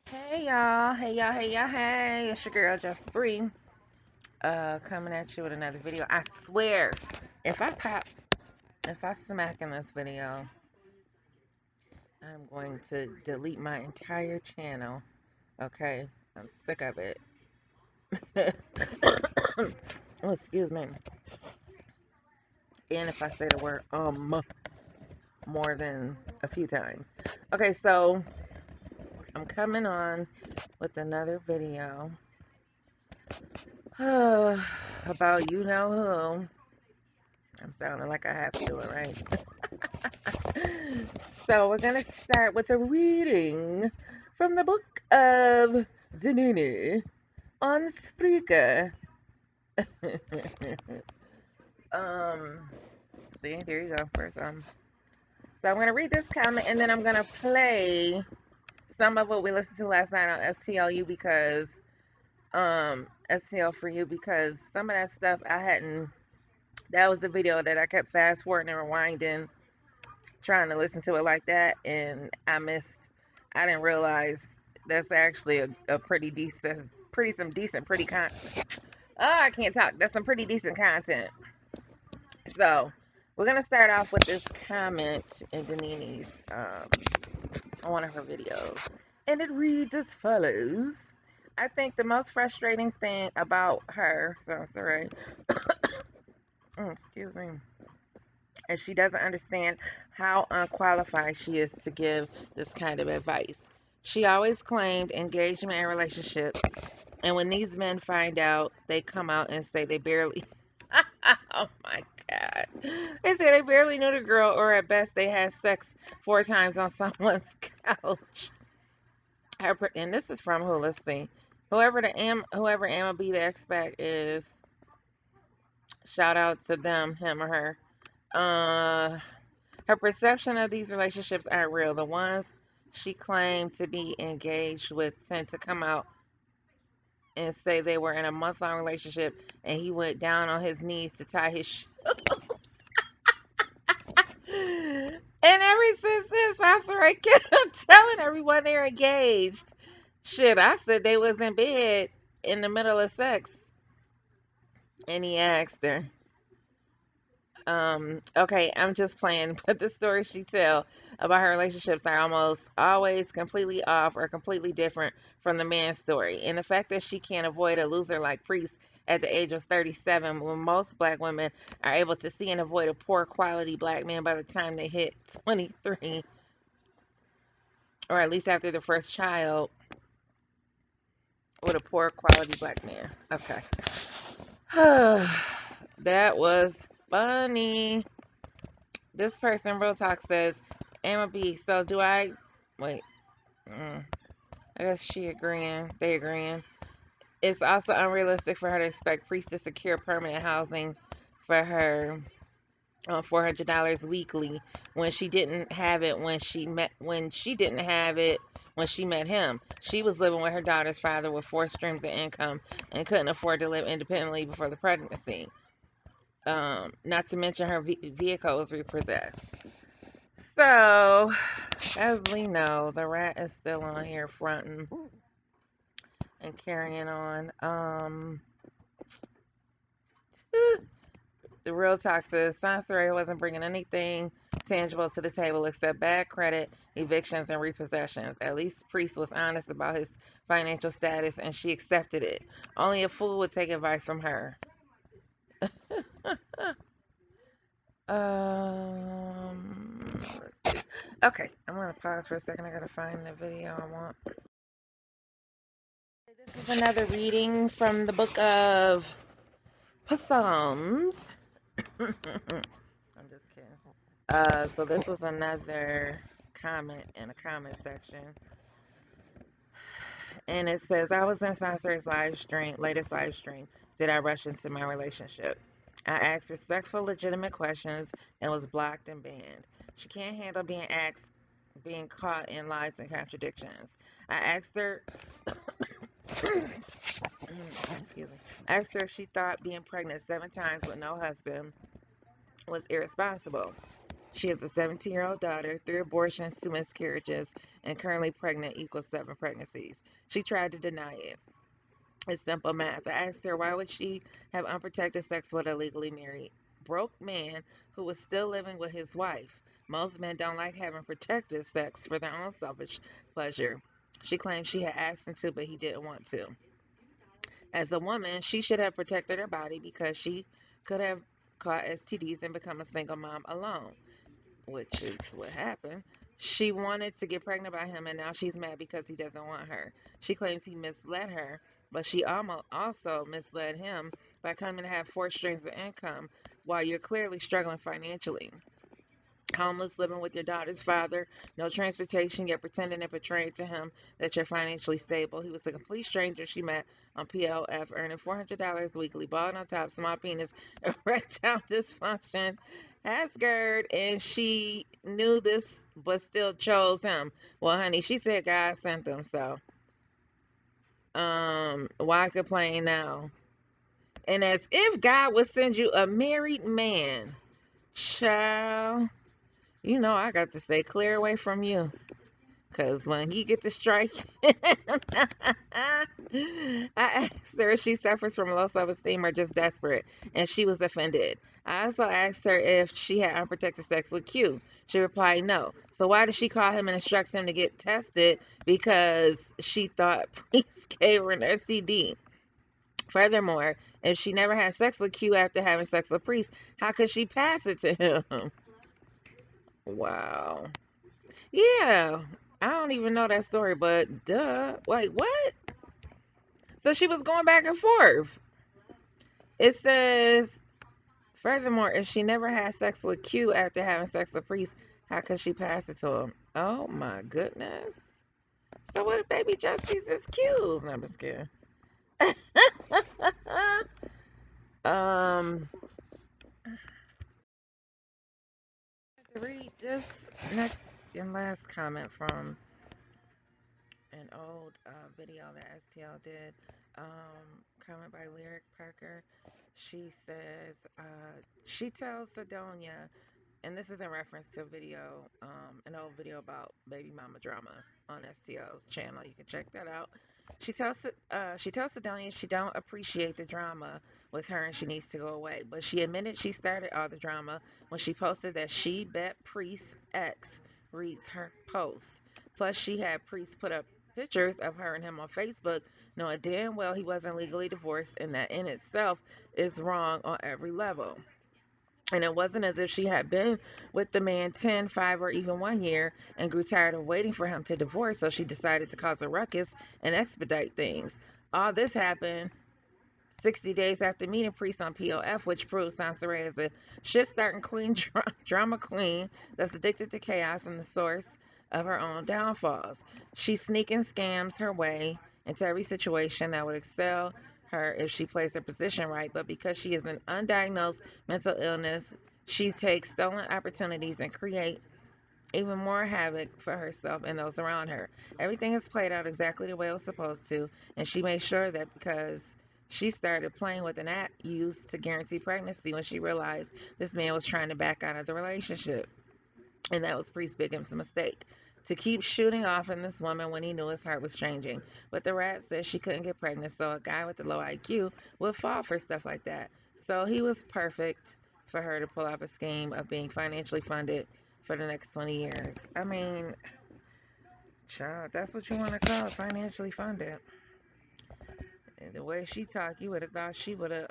Hey y'all, hey y'all, hey y'all, hey, it's your girl Just Bree, coming at you with another video. I swear, if I pop, if I smack in this video, I'm going to delete my entire channel, okay? I'm sick of it. Oh, excuse me. And if I say the word, more than a few times. Okay, so, I'm coming on with another video, about you know who. I'm sounding like I have to do it right. So we're gonna start with a reading from the book of Danuni on Spreaker. um, see, there you go. First, so I'm gonna read this comment and then I'm gonna play some of what we listened to last night on STLU because STL for you because some of that stuff I hadn't. That was the video that I kept fast forwarding and rewinding trying to listen to it like that, and I didn't realize that's actually a pretty decent, pretty content. Oh, I can't talk. That's some pretty decent content. So, we're going to start off with this comment in Danini's, on one of her videos. And it reads as follows. I think the most frustrating thing about her, Soncerae, excuse me, and she doesn't understand how unqualified she is to give this kind of advice. She always claimed engagement and relationships, and when these men find out, they come out and say they barely. Oh my God. They say they barely knew the girl, or at best they had sex 4 times on someone's couch. And this is from who? Let's see. Whoever Emma B the expert is. Shout out to them, him or her. Uh, Her perception of these relationships aren't real. The ones she claimed to be engaged with tend to come out and say they were in a month-long relationship and he went down on his knees to tie his shoe. And ever since then, Sasori kept telling everyone they're engaged. Shit, I said they was in bed in the middle of sex, and he asked her. Okay, I'm just playing, but the stories she tell about her relationships are almost always completely off or completely different from the man's story. And the fact that she can't avoid a loser like Priest at the age of 37, when most black women are able to see and avoid a poor quality black man by the time they hit 23, or at least after the first child, with a poor quality black man. Okay. That was funny. This person, Real Talk, says, Emma B, so do I. Wait. I guess she agreeing. They agreeing. It's also unrealistic for her to expect Priest to secure permanent housing for her $400 weekly when she didn't have it when she met him. She was living with her daughter's father with 4 streams of income and couldn't afford to live independently before the pregnancy. Not to mention her vehicle was repossessed. So, as we know, the rat is still on here fronting and carrying on. The real talk says Soncerae wasn't bringing anything tangible to the table except bad credit, evictions, and repossessions. At least Priest was honest about his financial status, and she accepted it. Only a fool would take advice from her. Let's see. Okay, I'm gonna pause for a second. I gotta find the video I want. This is another reading from the book of Psalms. I'm just kidding. So this was another comment in the comment section, and it says, "I was in Soncerae's latest live stream. Did I rush into my relationship? I asked respectful, legitimate questions and was blocked and banned. She can't handle being caught in lies and contradictions. I asked her, excuse me, asked her if she thought being pregnant 7 times with no husband was irresponsible. She has a 17-year-old daughter, three abortions, two miscarriages, and currently pregnant equals seven pregnancies. She tried to deny it. It's simple math. I asked her why would she have unprotected sex with a legally married broke man who was still living with his wife. Most men don't like having protected sex for their own selfish pleasure. She claimed she had asked him to, but he didn't want to. As a woman, she should have protected her body because she could have caught STDs and become a single mom alone, which is what happened. She wanted to get pregnant by him, and now she's mad because he doesn't want her. She claims he misled her, but she almost also misled him by coming to have four streams of income while you're clearly struggling financially. Homeless, living with your daughter's father, no transportation, yet pretending and portraying to him that you're financially stable. He was a complete stranger she met on PLF, earning $400 weekly, bald on top, small penis, erectile dysfunction, has GERD, and she knew this but still chose him. Well, honey, she said God sent them, so why complain now? And as if God would send you a married man, child. You know I got to stay clear away from you. Cause when he get to strike, I asked her if she suffers from low self-esteem or just desperate, and she was offended. I also asked her if she had unprotected sex with Q. She replied no. So why did she call him and instruct him to get tested? Because she thought priests gave her an STD. Furthermore, if she never had sex with Q after having sex with priest, how could she pass it to him? Wow. Yeah, I don't even know that story, but duh. Wait, what? So she was going back and forth. It says, furthermore, if she never had sex with Q after having sex with Priest, how could she pass it to him? Oh my goodness. So what if baby Justice is Q's? No, I'm just kidding. um, to read this next and last comment from an old video that STL did. Comment by Lyric Parker. She says, she tells Sedonia, and this is in reference to a video, an old video about baby mama drama on STL's channel. You can check that out. She tells Sedonia she don't appreciate the drama with her and she needs to go away. But she admitted she started all the drama when she posted that she bet Priest X reads her posts. Plus, she had Priest put up pictures of her and him on Facebook, knowing damn well he wasn't legally divorced, and that in itself is wrong on every level. And it wasn't as if she had been with the man 10, 5, or even 1 year and grew tired of waiting for him to divorce, so she decided to cause a ruckus and expedite things. All this happened 60 days after meeting Priest on POF, which proves Soncerae is a shit starting queen, drama queen that's addicted to chaos and the source of her own downfalls. She sneaking scams her way into every situation that would excel her if she plays her position right, but because she is an undiagnosed mental illness, she takes stolen opportunities and create even more havoc for herself and those around her. Everything is played out exactly the way it was supposed to, and she made sure that because she started playing with an app used to guarantee pregnancy when she realized this man was trying to back out of the relationship. And that was Priest Bigum's mistake. To keep shooting off in this woman when he knew his heart was changing. But the rat said she couldn't get pregnant, so a guy with a low IQ would fall for stuff like that. So he was perfect for her to pull off a scheme of being financially funded for the next 20 years. I mean, child, that's what you want to call it, financially funded. And the way she talked, you would have thought she would have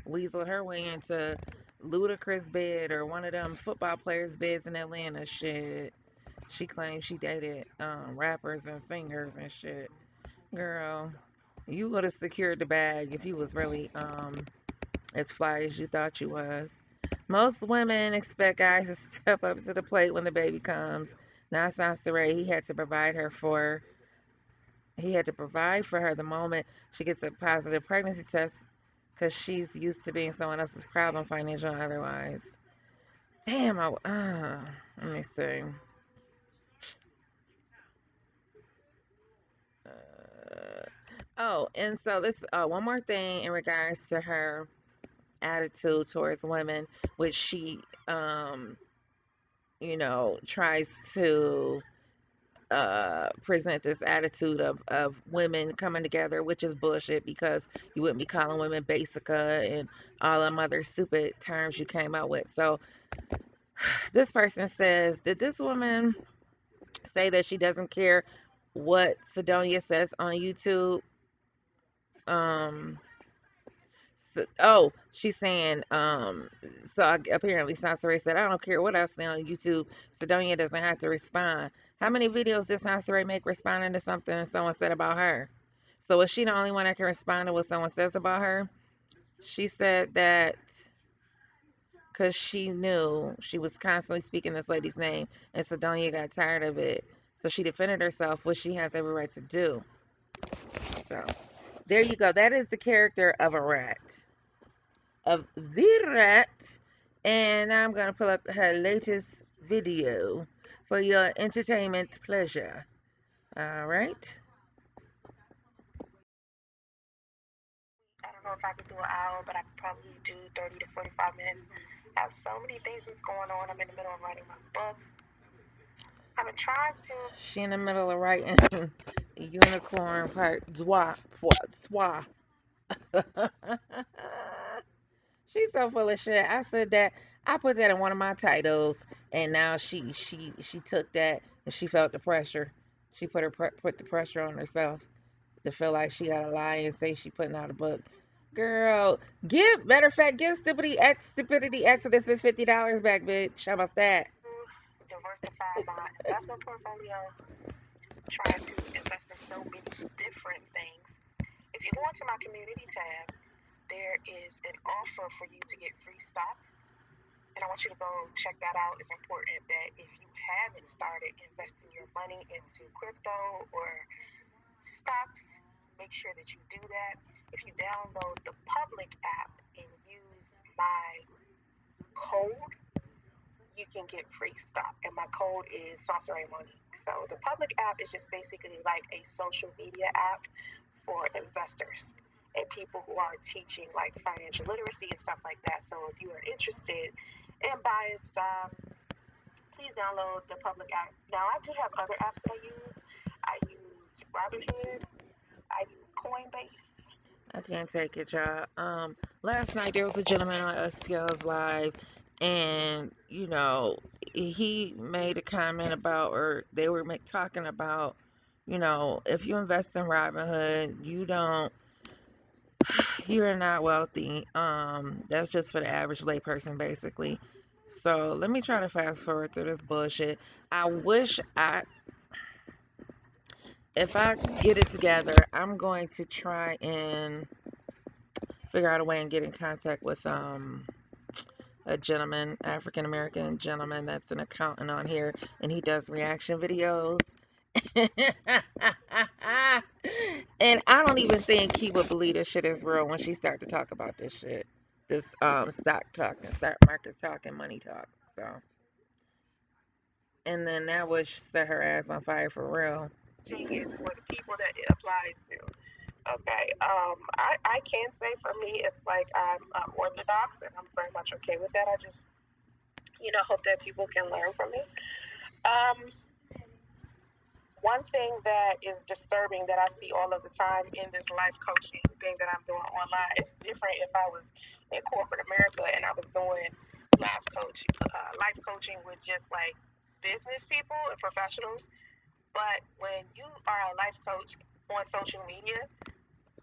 weaseled her way into Ludacris' bed or one of them football players' beds in Atlanta. Shit. She claims she dated rappers and singers and shit. Girl, you would have secured the bag if you was really as fly as you thought you was. Most women expect guys to step up to the plate when the baby comes. Now Soncerae, he had to provide for her the moment she gets a positive pregnancy test because she's used to being someone else's problem, financial or otherwise. Damn, let me see. Oh, and so this one more thing in regards to her attitude towards women, which she um, tries to present this attitude of women coming together, which is bullshit because you wouldn't be calling women basica and all them other stupid terms you came up with. So this person says, did this woman say that she doesn't care what Sidonia says on YouTube? Um, she's saying, apparently Soncerae said, I don't care what I say on YouTube. Sidonia doesn't have to respond. How many videos did Soncerae make responding to something someone said about her? So is she the only one that can respond to what someone says about her? She said that because she knew she was constantly speaking this lady's name, and Sidonia got tired of it. So she defended herself, which she has every right to do. So there you go. That is the character of a rat, of the rat. And now I'm going to pull up her latest video for your entertainment pleasure. All right. I don't know if I could do an hour, but I could probably do 30 to 45 minutes. I have so many things that's going on. I'm in the middle of writing my book. I've been trying to. She in the middle of writing Unicorn Part Dwa. Dwa. She's so full of shit. I said that I put that in one of my titles, and now she took that and she felt the pressure. She put the pressure on herself to feel like she gotta lie and say she putting out a book. Girl, matter of fact, give Stupidity Exodus his $50 back, bitch. How about that? Diversify my investment portfolio, trying to invest in so many different things. If you go into my community tab, there is an offer for you to get free stock. And I want you to go check that out. It's important that if you haven't started investing your money into crypto or stocks, make sure that you do that. If you download the public app and use my code, you can get free stock. And my code is Soncerae Monique. So the public app is just basically like a social media app for investors and people who are teaching like financial literacy and stuff like that. So if you are interested in buying stock, please download the public app. Now I do have other apps that I use. I use Robinhood. I use Coinbase. I can't take it, y'all. Last night there was a gentleman on STL's live, and he made a comment about, or they were talking about, if you invest in Robinhood, you're not wealthy. That's just for the average layperson, basically. So let me try to fast forward through this bullshit. I wish if I get it together, I'm going to try and figure out a way and get in contact with a gentleman, African American gentleman that's an accountant on here, and he does reaction videos. And I don't even think he would believe this shit is real when she started to talk about this shit, this stock talk and stock market talk and money talk. So, and then that would set her ass on fire for real. Is for the people that it applies to. Okay. I can say for me, it's like I'm orthodox and I'm very much okay with that. I just, hope that people can learn from me. Um, One thing that is disturbing that I see all of the time in this life coaching thing that I'm doing online, it's different if I was in corporate America and I was doing life coaching with just like business people and professionals. But when you are a life coach on social media,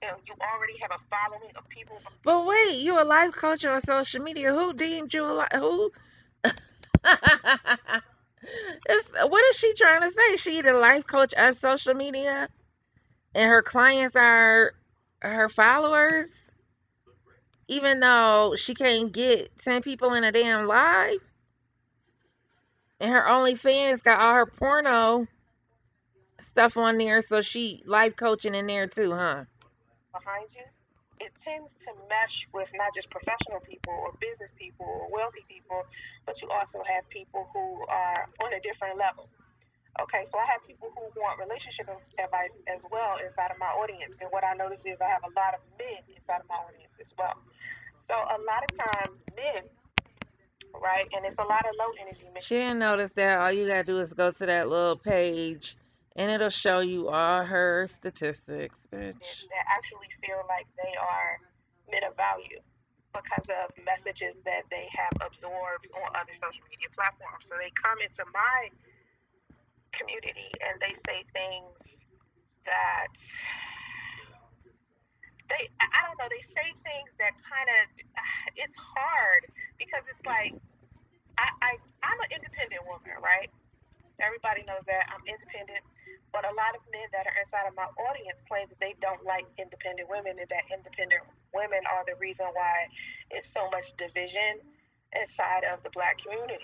you already have a following of people. But wait, you a life coach on social media? Who deemed you a life? Who? What is she trying to say? She the life coach of social media, and her clients are her followers, even though she can't get 10 people in a damn live, and her OnlyFans got all her porno stuff on there, so she life coaching in there too, huh? Behind you, it tends to mesh with not just professional people or business people or wealthy people, but you also have people who are on a different level. Okay, so I have people who want relationship advice as well inside of my audience. And what I notice is I have a lot of men inside of my audience as well. So a lot of times men right? And it's a lot of low energy men She didn't notice that all you gotta do is go to that little page and it'll show you all her statistics, bitch. that actually feel like they are men of value because of messages that they have absorbed on other social media platforms. So they come into my community and they say things that I don't know, they say things that kind of, it's hard because it's like, I'm an independent woman, right? Everybody knows that I'm independent, but a lot of men that are inside of my audience claim that they don't like independent women and that independent women are the reason why it's so much division inside of the black community.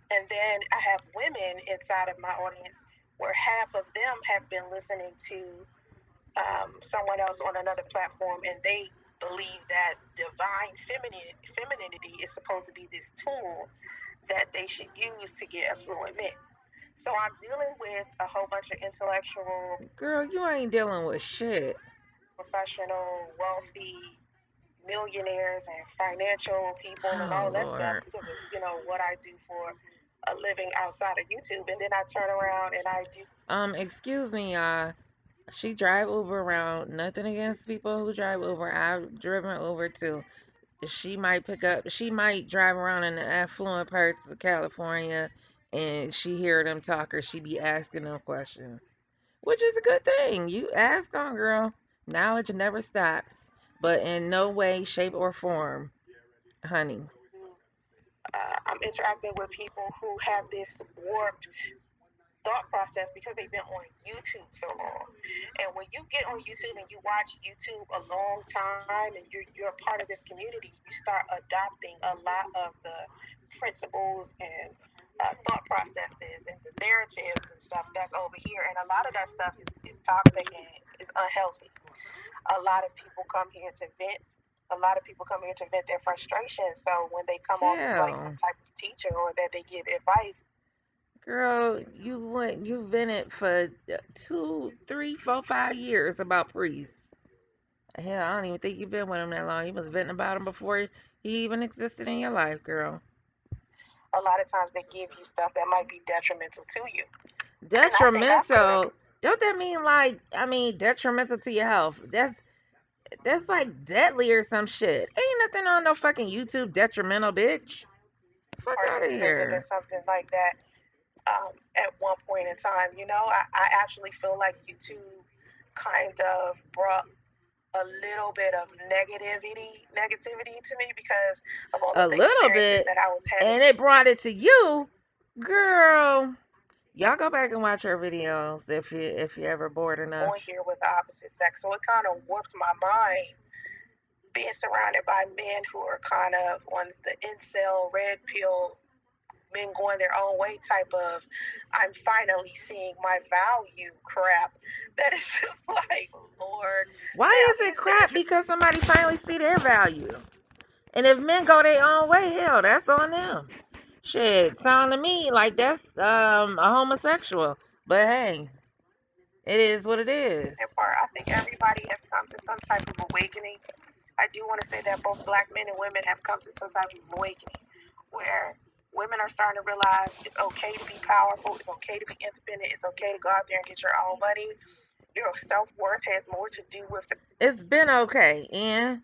And then I have women inside of my audience where half of them have been listening to someone else on another platform and they believe that divine femininity is supposed to be this tool that they should use to get affluent men. So I'm dealing with a whole bunch of intellectual, Girl, you ain't dealing with shit. professional, wealthy millionaires and financial people and Oh all that stuff Lord. because of what I do for a living outside of YouTube. And then I turn around and I do Excuse me, y'all. She drive Uber around. Nothing against people who drive Uber. I've driven Uber too. She might pick up. She might drive around in the affluent parts of California, and she hear them talk, or she be asking them questions, which is a good thing. You ask on, girl. Knowledge never stops, but in no way, shape, or form, honey. I'm interacting with people who have this warped thought process because they've been on YouTube so long. And when you get on YouTube and you watch YouTube a long time and you're a part of this community, you start adopting a lot of the principles and thought processes and the narratives and stuff that's over here. And a lot of that stuff is toxic and is unhealthy. A lot of people come here to vent. A lot of people come here to vent their frustration. So when they come off as like some Hell, type of teacher or that they give advice, girl, you been it for 2, 3, 4, 5 years about priests. Hell, I don't even think you've been with him that long. You was venting about him before he even existed in your life, girl. a lot of times they give you stuff that might be detrimental to you. And I think I could have Detrimental. Don't that mean like detrimental to your health? That's like deadly or some shit. Ain't nothing on no fucking YouTube detrimental, bitch. Fuck out of participated in here. something like that at one point in time. I actually feel like YouTube kind of brought a little bit of negativity to me because of all A of the little experiences bit, that I was having. and it brought it to you, girl. Y'all go back and watch her videos if you ever bored enough. On here with the opposite sex. So it kind of warped my mind being surrounded by men who are kind of on the incel red pill, men going their own way type of I'm finally seeing my value crap. That is just like, Lord. Why Now is it here's the crap? Because somebody finally see their value. And if men go their own way, hell, that's on them. Shit, sound to me like that's a homosexual. But hey, it is what it is. interesting part. I think everybody has come to some type of awakening. I do want to say that both black men and women have come to some type of awakening where women are starting to realize it's okay to be powerful, it's okay to be independent, it's okay to go out there and get your own money. Your self worth has more to do with the It's been okay, and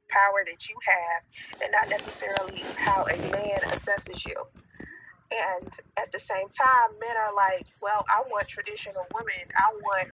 power that you have and not necessarily how a man assesses you. And at the same time, men are like, well, I want traditional women. I want